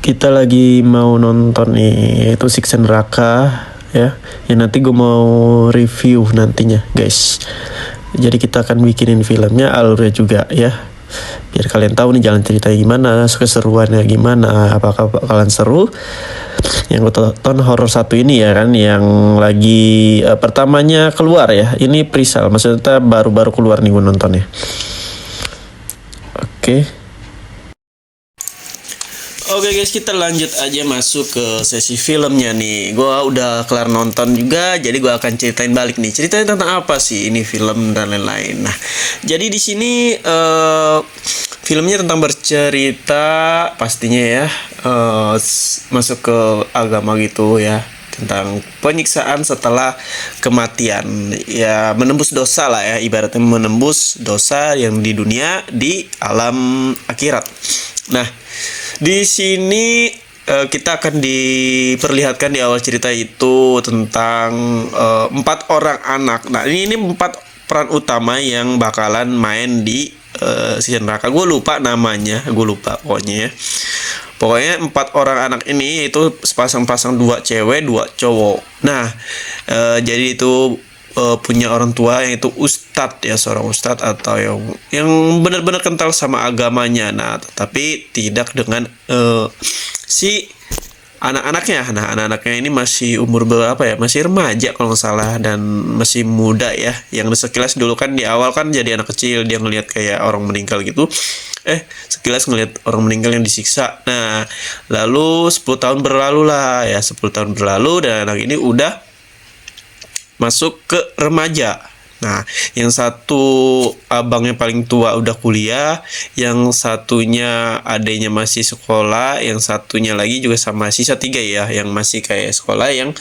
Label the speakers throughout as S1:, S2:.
S1: kita lagi mau nonton nih, yaitu Siksa Neraka ya. Yang nanti gue mau review nantinya, guys. Jadi kita akan bikinin filmnya, alurnya juga ya. Biar kalian tahu nih jalan ceritanya gimana, keseruannya gimana, apakah bakalan seru. Yang gue tonton horor satu ini ya kan, yang lagi pertamanya keluar ya. Ini Prisal, maksudnya baru-baru keluar nih gue nontonnya. Oke guys, kita lanjut aja masuk ke sesi filmnya nih. Gua udah kelar nonton juga, jadi gua akan ceritain balik nih. Ceritanya tentang apa sih ini film dan lain-lain. Nah, jadi di sini filmnya tentang bercerita pastinya ya, masuk ke agama gitu ya, tentang penyiksaan setelah kematian. Ya, menembus dosa lah ya, ibaratnya menembus dosa yang di dunia di alam akhirat. Nah, di sini kita akan diperlihatkan di awal cerita itu tentang 4 orang anak. Nah, ini 4 peran utama yang bakalan main di Siksa Neraka. Gue lupa namanya, pokoknya ya. Pokoknya 4 orang anak ini itu sepasang-pasang, 2 cewek 2 cowok. Nah, jadi itu punya orang tua yang itu ustadz ya, seorang ustadz atau yang benar-benar kental sama agamanya. Nah, tetapi tidak dengan si anak-anaknya. Nah, anak-anaknya ini masih umur berapa ya? Masih remaja kalau nggak salah, dan masih muda ya. Yang sekilas dulu kan di awal kan jadi anak kecil, dia ngelihat kayak orang meninggal gitu. Sekilas ngelihat orang meninggal yang disiksa. Nah, lalu 10 tahun berlalu lah ya, 10 tahun berlalu dan anak ini udah masuk ke remaja. Nah, yang satu abangnya paling tua udah kuliah, yang satunya adanya masih sekolah, yang satunya lagi juga sama sisa 3 ya, yang masih kayak sekolah, yang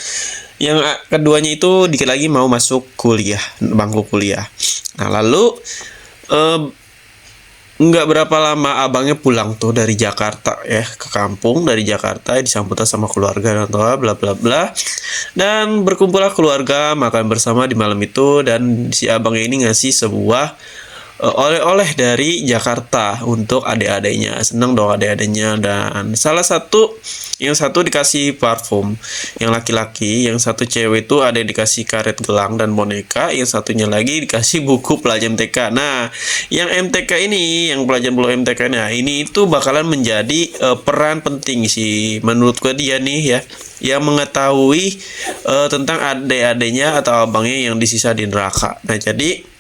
S1: keduanya itu dikit lagi mau masuk kuliah, bangku kuliah. Nah, lalu nggak berapa lama abangnya pulang tuh dari Jakarta ya, ke kampung dari Jakarta, disambut sama keluarga dan bla bla bla, dan berkumpullah keluarga makan bersama di malam itu. Dan si abangnya ini ngasih sebuah oleh-oleh dari Jakarta untuk adik-adiknya. Seneng dong adik-adiknya. Dan yang satu dikasih parfum, yang laki-laki, yang satu cewek itu ada yang dikasih karet gelang dan boneka, yang satunya lagi dikasih buku pelajaran MTK. Nah, yang MTK ini, yang pelajaran belum MTK, nah ini itu bakalan menjadi peran penting sih menurut gue, dia nih ya, yang mengetahui tentang adik-adiknya atau abangnya yang disisa di neraka. Nah, jadi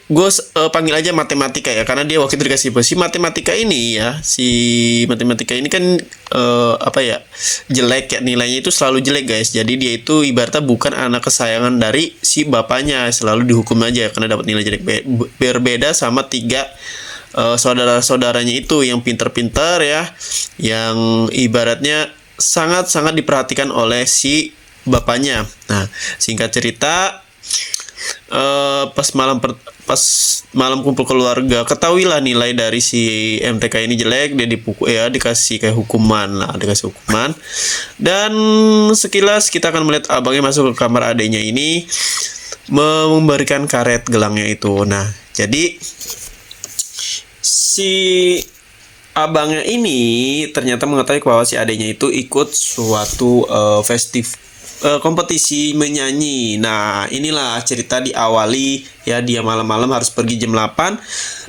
S1: gue panggil aja matematika ya, karena dia waktu itu dikasih si matematika ini ya, si matematika ini kan jelek ya, nilainya itu selalu jelek guys. Jadi dia itu ibaratnya bukan anak kesayangan dari si bapaknya, selalu dihukum aja karena dapat nilai jelek. Berbeda sama 3 saudara-saudaranya itu yang pinter-pinter ya, yang ibaratnya sangat-sangat diperhatikan oleh si bapaknya. Nah, singkat cerita, pas malam kumpul keluarga, ketahuilah nilai dari si MTK ini jelek, dia dipukul ya, dikasih kayak hukuman lah, dan sekilas kita akan melihat abangnya masuk ke kamar adiknya ini, memberikan karet gelangnya itu. Nah, jadi si abangnya ini ternyata mengetahui bahwa si adiknya itu ikut suatu kompetisi menyanyi. Nah, inilah cerita diawali ya, dia malam-malam harus pergi jam 8.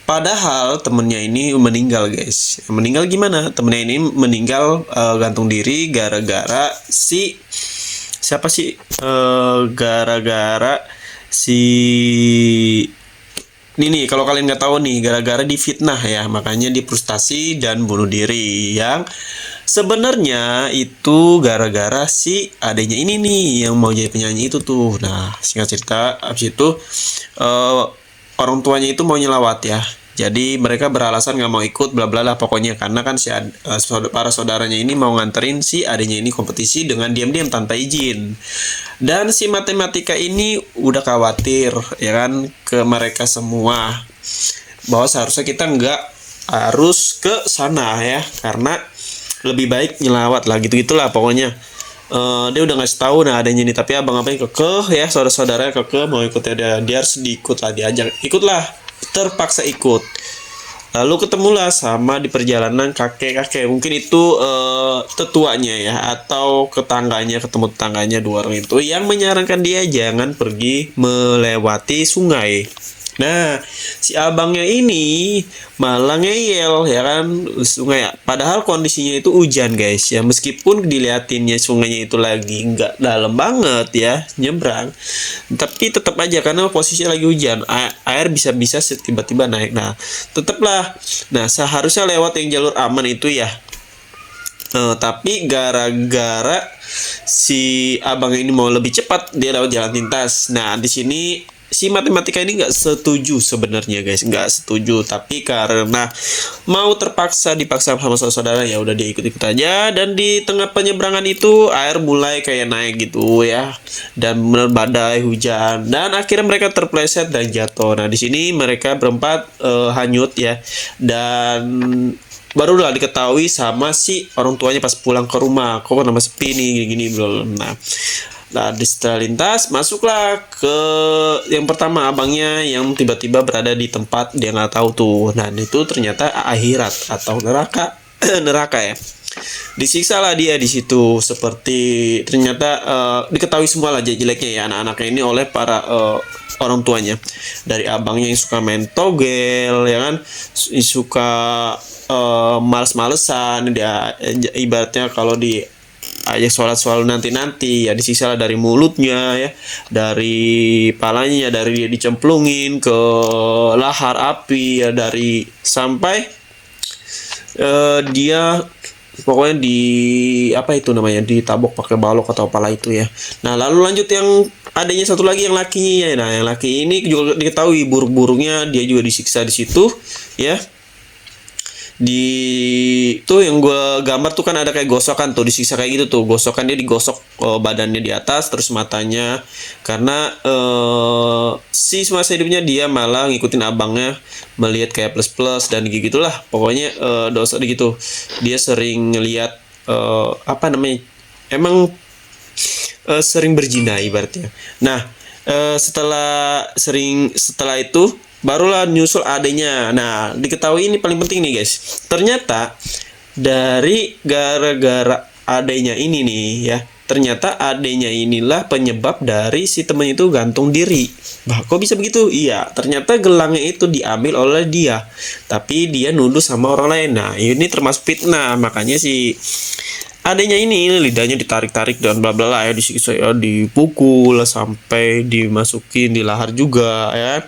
S1: Padahal temennya ini meninggal guys. Meninggal gimana? Temennya ini meninggal gantung diri gara-gara gara-gara si ini kalau kalian nggak tahu nih, gara-gara difitnah ya, makanya dia frustasi dan bunuh diri. Yang sebenarnya itu gara-gara si adanya ini nih yang mau jadi penyanyi itu tuh. Nah, singkat cerita, abis itu orang tuanya itu mau nyelawat ya. Jadi mereka beralasan nggak mau ikut bla bla lah pokoknya, karena kan para saudaranya ini mau nganterin si adanya ini kompetisi dengan diam-diam tanpa izin. Dan si matematika ini udah khawatir ya kan ke mereka semua, bahwa seharusnya kita nggak harus ke sana ya, karena lebih baik nyelawat lah, gitu-gitulah pokoknya. Dia udah ngasih tahu nah adanya ini, tapi abang-abangnya kekeh ya, saudara-saudaranya kekeh mau ikut ya, dia harus diikut lah, diajak ikutlah, terpaksa ikut. Lalu ketemulah sama di perjalanan kakek-kakek, mungkin itu tetuanya ya, atau ketemu tetangganya dua orang itu yang menyarankan dia jangan pergi melewati sungai. Nah, si abangnya ini malah ngeyel ya kan sungai ya. Padahal kondisinya itu hujan guys ya. Meskipun dilihatinnya sungainya itu lagi nggak dalam banget ya nyebrang, tapi tetap aja karena posisinya lagi hujan, air bisa-bisa tiba-tiba naik. Nah, tetaplah. Nah, seharusnya lewat yang jalur aman itu ya. Tapi gara-gara si abang ini mau lebih cepat, dia lewat jalan pintas. Nah, di sini si matematika ini nggak setuju sebenarnya guys, nggak setuju, tapi karena mau dipaksa sama saudara ya udah dia ikut-ikut aja. Dan di tengah penyeberangan itu air mulai kayak naik gitu ya, dan benar badai hujan, dan akhirnya mereka terpleset dan jatuh. Nah, di sini mereka berempat hanyut ya, dan barulah diketahui sama si orang tuanya pas pulang ke rumah, kok nama sepi nih gini-gini belum. Nah, di setelah lintas masuklah ke yang pertama abangnya yang tiba-tiba berada di tempat dia nggak tahu tuh. Nah, itu ternyata akhirat atau neraka. Neraka ya. Disiksa lah dia di situ, seperti ternyata diketahui semua lah jeleknya ya anak-anaknya ini oleh para orang tuanya. Dari abangnya yang suka main togel ya kan, suka males-malesan dia, ibaratnya kalau di ajak sholat selalu nanti ya disiksa dari mulutnya ya, dari palanya, dari dia dicemplungin ke lahar api ya, dari sampai dia pokoknya di apa itu namanya, ditabok pakai balok atau apalah itu ya. Nah, lalu lanjut yang adanya satu lagi yang lakinya ya. Nah, yang laki ini juga diketahui burung-burungnya dia juga disiksa di situ ya. Di tuh yang gue gambar tuh kan ada kayak gosokan tuh, disiksa kayak gitu tuh, gosokan dia digosok badannya di atas, terus matanya, karena si semasa hidupnya dia malah ngikutin abangnya, melihat kayak plus dan gitulah pokoknya, dosa gitu. Dia sering ngelihat apa namanya, emang sering berzina ibaratnya. Nah, setelah itu barulah nyusul adanya. Nah, diketahui ini paling penting nih guys. Ternyata dari gara-gara adanya ini nih ya, ternyata adanya inilah penyebab dari si temen itu gantung diri. Bah, kok bisa begitu? Iya, ternyata gelangnya itu diambil oleh dia, tapi dia nuduh sama orang lain. Nah, ini termasuk fitnah. Makanya si adanya ini lidahnya ditarik-tarik dan bla bla lah ya, disiksa ya, dipukul sampai dimasukin di lahar juga ya.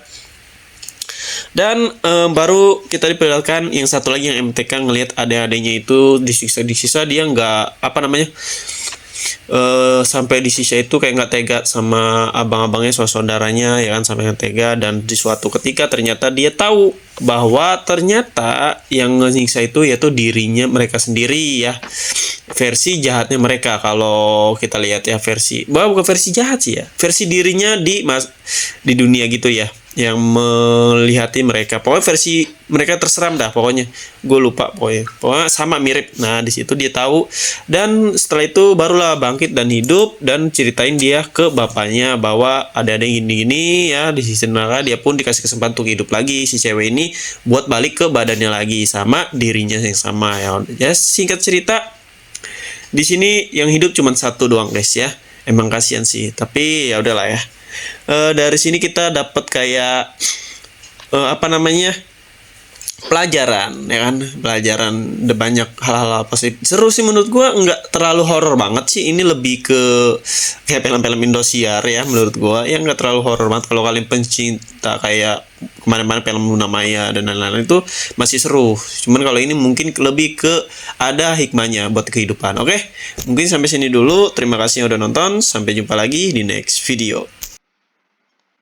S1: Dan baru kita diperlihatkan yang satu lagi yang MTK ngelihat adik-adiknya itu disiksa dia nggak apa namanya, sampai disiksa itu kayak nggak tega sama abang-abangnya, saudaranya ya kan, sampai nggak tega. Dan di suatu ketika ternyata dia tahu bahwa ternyata yang nyiksa itu yaitu dirinya mereka sendiri ya, versi jahatnya mereka. Kalau kita lihat ya, versi bukan versi jahat sih ya, versi dirinya di dunia gitu ya, yang melihati mereka. Pokoknya versi mereka terseram dah pokoknya, gue lupa pokoknya sama mirip. Nah, di situ dia tahu, dan setelah itu barulah bangkit dan hidup dan ceritain dia ke bapaknya bahwa ada gini-gini ya di sisi neraka. Dia pun dikasih kesempatan untuk hidup lagi, si cewek ini, buat balik ke badannya lagi sama dirinya yang sama ya. Ya, singkat cerita di sini yang hidup cuma satu doang guys ya. Emang kasihan sih, tapi ya udahlah ya. Dari sini kita dapat kayak apa namanya, pelajaran ya kan, pelajaran banyak hal-hal apa sih. Seru sih menurut gua, nggak terlalu horor banget sih, ini lebih ke kayak film-film Indosiar ya menurut gua, yang nggak terlalu horor banget. Kalau kalian pencinta kayak kemana-mana film Luna Maya dan lain-lain itu masih seru, cuman kalau ini mungkin lebih ke ada hikmahnya buat kehidupan. Oke, mungkin sampai sini dulu, terima kasih yang udah nonton, sampai jumpa lagi di next video.